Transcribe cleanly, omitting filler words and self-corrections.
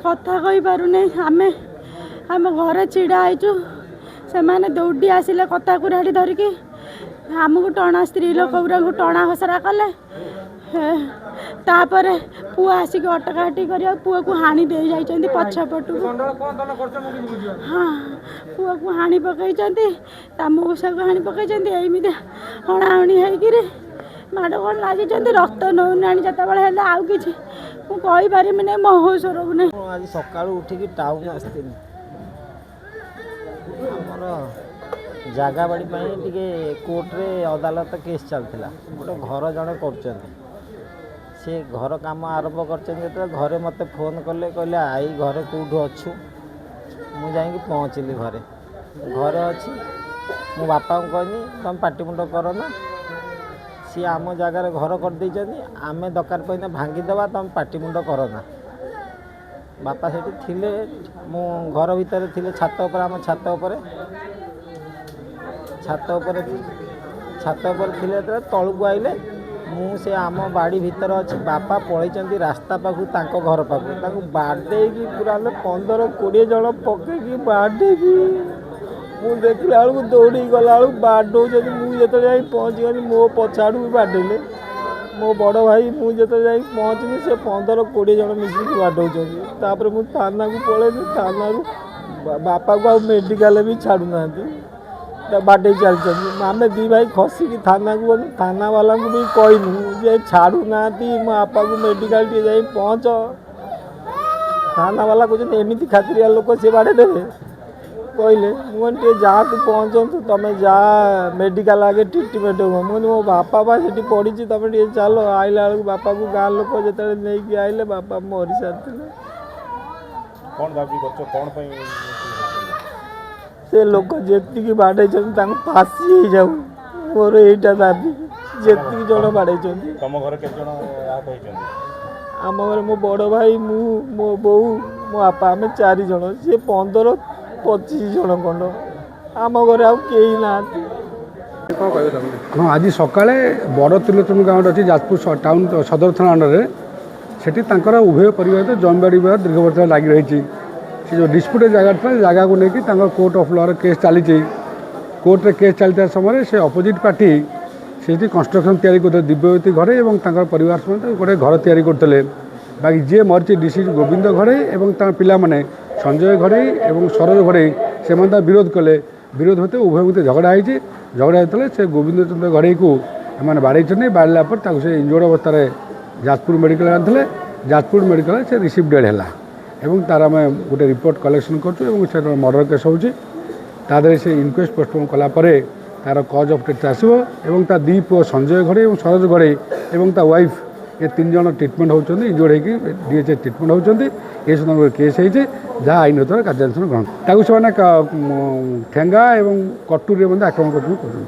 କଥା କହିପାରୁନି। ଆମେ ଆମ ଘରେ ଛିଡ଼ା ହେଇଛୁ, ସେମାନେ ଦୌଡ଼ି ଆସିଲେ କତା କୁରାଢ଼ି ଧରିକି ଆମକୁ ଟଣା, ସ୍ତ୍ରୀ ଲୋକ ଗୁଡ଼ାକୁ ଟଣା ଘୋଷରା କଲେ। ତାପରେ ପୁଅ ଆସିକି ଅଟକାଟି କରିବାକୁ ପୁଅକୁ ହାଣି ଦେଇ ଯାଇଛନ୍ତି ପଛପଟକୁ। ହଁ, ପୁଅକୁ ହାଣି ପକାଇଛନ୍ତି, ତା ମଉସାକୁ ହାଣି ପକାଇଛନ୍ତି। ଏମିତି ହଣାହଣି ହେଇକିରି ମାଡ଼ଗୋଳ ଲାଗିଛନ୍ତି। ରକ୍ତ ନଉନାଣି ଯେତେବେଳେ ହେଲେ ଆଉ କିଛି ମୁଁ କହିପାରିବିନି, ମୋ ହୋସ୍ ରହୁନି। ଆଜି ସକାଳୁ ଉଠିକି ଟାଉନ୍ ଆସିଥିଲି। ଆମର ଜାଗା ବାଡ଼ି ପାଇଁ ଟିକେ କୋର୍ଟରେ ଅଦାଲତ କେସ୍ ଚାଲିଥିଲା। ଗୋଟେ ଘର ଜଣେ କରୁଛନ୍ତି, ସେ ଘର କାମ ଆରମ୍ଭ କରିଛନ୍ତି। ଯେତେବେଳେ ଘରେ ମୋତେ ଫୋନ୍ କଲେ, କହିଲେ ଆଇ ଘରେ କେଉଁଠୁ ଅଛୁ? ମୁଁ ଯାଇକି ପହଞ୍ଚିଲି ଘରେ ଅଛି। ମୋ ବାପାଙ୍କୁ କହିନି ତୁମେ ପାଟିମୁଣ୍ଡ କରନା, ସିଏ ଆମ ଜାଗାରେ ଘର କରିଦେଇଛନ୍ତି, ଆମେ ଦରକାର ପଡ଼ିଲେ ଭାଙ୍ଗିଦେବା, ତୁମେ ପାଟିମୁଣ୍ଡ କରନା। ବାପା ସେଠି ଥିଲେ, ମୁଁ ଘର ଭିତରେ ଥିଲେ, ଛାତ ଉପରେ, ଆମ ଛାତ ଉପରେ ଥିଲେ। ଯେତେବେଳେ ତଳକୁ ଆଇଲେ, ମୁଁ ସେ ଆମ ବାଡ଼ି ଭିତରେ ଅଛି। ବାପା ପଳେଇଛନ୍ତି ରାସ୍ତା ପାଖକୁ, ତାଙ୍କ ଘର ପାଖକୁ। ତାଙ୍କୁ ବାଡ଼େଇକି ପୁରା 15-20 ଜଣ ପକେଇକି ବାଡ଼େଇକି, ମୁଁ ଦେଖିଲା ବେଳକୁ ଦୌଡ଼ିକି ଗଲା ବେଳକୁ ବାଡ଼ଉଛନ୍ତି। ମୁଁ ଯେତେବେଳେ ଯାଇ ପହଞ୍ଚିଗଲି, ମୋ ପଛ ଆଡ଼କୁ ବାଡ଼େଇଲେ। ମୋ ବଡ଼ ଭାଇ, ମୁଁ ଯେତେବେଳେ ଯାଇ ପହଞ୍ଚିଲି, ସେ 15-20 ଜଣ ମିଶିକି ବାଡ଼ଉଛନ୍ତି। ତାପରେ ମୁଁ ଥାନାକୁ ପଳେଇଲି। ଥାନାରୁ ବାପାକୁ ଆଉ ମେଡ଼ିକାଲ ବି ଛାଡ଼ୁନାହାନ୍ତି, ବାଡ଼େଇ ଚାଲିଛନ୍ତି। ଆମେ ଦୁଇ ଭାଇ ଖସିକି ଥାନାକୁ ଗଲୁ। ଥାନାବାଲାଙ୍କୁ ବି କହିଲୁ ଯେ ଛାଡ଼ୁନାହାନ୍ତି, ମୋ ବାପାକୁ ମେଡ଼ିକାଲ ଟିକେ ଯାଇ ପହଞ୍ଚ। ଥାନାବାଲା କହୁଛନ୍ତି ଏମିତି ଖାତିରିଆ ଲୋକ ସେ ବାଡ଼େଇ ଦେବେ କହିଲେ। ମୁଁ ଟିକେ ଯାଆନ୍ତୁ, ପହଞ୍ଚନ୍ତୁ, ତୁମେ ଯା ମେଡ଼ିକାଲ ଆଗେ ଟ୍ରିଟମେଣ୍ଟ ହେବ। ମୁଁ ମୋ ବାପା ସେଠି ପଡ଼ିଛି, ତୁମେ ଟିକେ ଚାଲ। ଆଇଲା ବେଳକୁ ବାପାକୁ ଗାଁ ଲୋକ ଯେତେବେଳେ ନେଇକି ଆଇଲେ, ବାପା ମରିସାରିଥିଲେ। କ'ଣ ଦାବି କରୁଛ? କ'ଣ ପାଇଁ? ସେ ଲୋକ ଯେତିକି ବାଡ଼େଇଛନ୍ତି ତାଙ୍କୁ ଫାଶୀ ହେଇଯାଉ, ମୋର ଏଇଟା ଦାବି। ଯେତିକି ଜଣ ବାଡ଼େଇଛନ୍ତି। ତମ ଘରେ କେତେ ଜଣ ଆହତ ହେଇଛନ୍ତି? ଆମ ଘରେ ମୋ ବଡ଼ ଭାଇ, ମୁଁ, ମୋ ବୋଉ, ମୋ ବାପା, ଆମେ 4 ଜଣ। ସିଏ 15-25 ଜଣ ଖଣ୍ଡ। ଆମ ଘରେ ଆଉ କେହି ନାହାନ୍ତି। ହଁ, ଆଜି ସକାଳେ ବଡ଼ ତ୍ରିଲୋଚନ ଗାଁରେ ଅଛି, ଯାଜପୁର ଟାଉନ୍ ସଦର ଥାନା ଅଣ୍ଡରରେ। ସେଠି ତାଙ୍କର ଉଭୟ ପରିବାର ଜମିବାଡ଼ି ବିବାଦ ଦୀର୍ଘ ବର୍ଷ ଲାଗି ରହିଛି। ସେ ଯେଉଁ ଡିସ୍ପ୍ୟୁଟେଡ୍ ଜାଗା ଥିଲା, ଜାଗାକୁ ନେଇକି ତାଙ୍କର କୋର୍ଟ ଅଫ୍ ଲ'ରେ କେସ୍ ଚାଲିଛି। କୋର୍ଟରେ କେସ୍ ଚାଲିଥିବା ସମୟରେ ସେ ଅପୋଜିଟ୍ ପାର୍ଟି ସେଠି କନଷ୍ଟ୍ରକ୍ସନ୍ ତିଆରି କରୁଥିଲେ, ଦିବ୍ୟବତୀ ଘଡ଼େଇ ଏବଂ ତାଙ୍କର ପରିବାର ସମେତ ଗୋଟେ ଘର ତିଆରି କରୁଥିଲେ। ବାକି ଯିଏ ମରିଛି ଡିସିଜ୍ ଗୋବିନ୍ଦ ଘଡ଼େଇ ଏବଂ ତାଙ୍କ ପିଲାମାନେ ସଞ୍ଜୟ ଘଡ଼େଇ ଏବଂ ସରୋଜ ଘଡ଼େଇ, ସେମାନେ ତାର ବିରୋଧ କଲେ। ବିରୋଧ ହେତୁ ଉଭୟ ଭିତରେ ଝଗଡ଼ା ହେଇଛି। ଝଗଡ଼ା ହେଇଥିଲେ ସେ ଗୋବିନ୍ଦ ଚନ୍ଦ୍ର ଘଡ଼େଇକୁ ଏମାନେ ବାଡ଼େଇଛନ୍ତି। ବାଡ଼ିଲା ପରେ ତାକୁ ସେ ଇଞ୍ଜୋର୍ଡ଼ ଅବସ୍ଥାରେ ଯାଜପୁର ମେଡ଼ିକାଲ ଆଣିଥିଲେ। ଯାଜପୁର ମେଡ଼ିକାଲରେ ସେ ରିସିଭ୍ ଡେଡ଼୍ ହେଲା ଏବଂ ତାର ଆମେ ଗୋଟେ ରିପୋର୍ଟ କଲେକ୍ସନ୍ କରୁଛୁ ଏବଂ ସେ ମର୍ଡ଼ର କେସ୍ ହେଉଛି। ତା ଦେହରେ ସେ ଇନକ୍ୱେଷ୍ଟ ପୋଷ୍ଟପୋନ୍ କଲା ପରେ ତାର କଜ୍ ଅଫ୍ ଡେଥ୍ ଆସିବ ଏବଂ ତା 2 ପୁଅ ସଞ୍ଜୟ ଘଡ଼େଇ ଏବଂ ସରୋଜ ଘଡ଼େଇ ଏବଂ ତା ୱାଇଫ୍, ଏ 3 ଜଣ ଟ୍ରିଟମେଣ୍ଟ ହେଉଛନ୍ତି, ଇଞ୍ଜୋର୍ଡ଼ ହେଇକି DHA ଟ୍ରିଟମେଣ୍ଟ ହେଉଛନ୍ତି। ଏ ସମୟରେ କେସ୍ ହେଇଛି, ଯାହା ଆଇନତର କାର୍ଯ୍ୟାନୁଷ୍ଠାନ ଗ୍ରହଣ। ତାକୁ ସେମାନେ ଠେଙ୍ଗା ଏବଂ କଟୁରୀରେ ମଧ୍ୟ ଆକ୍ରମଣ କରୁଛନ୍ତି।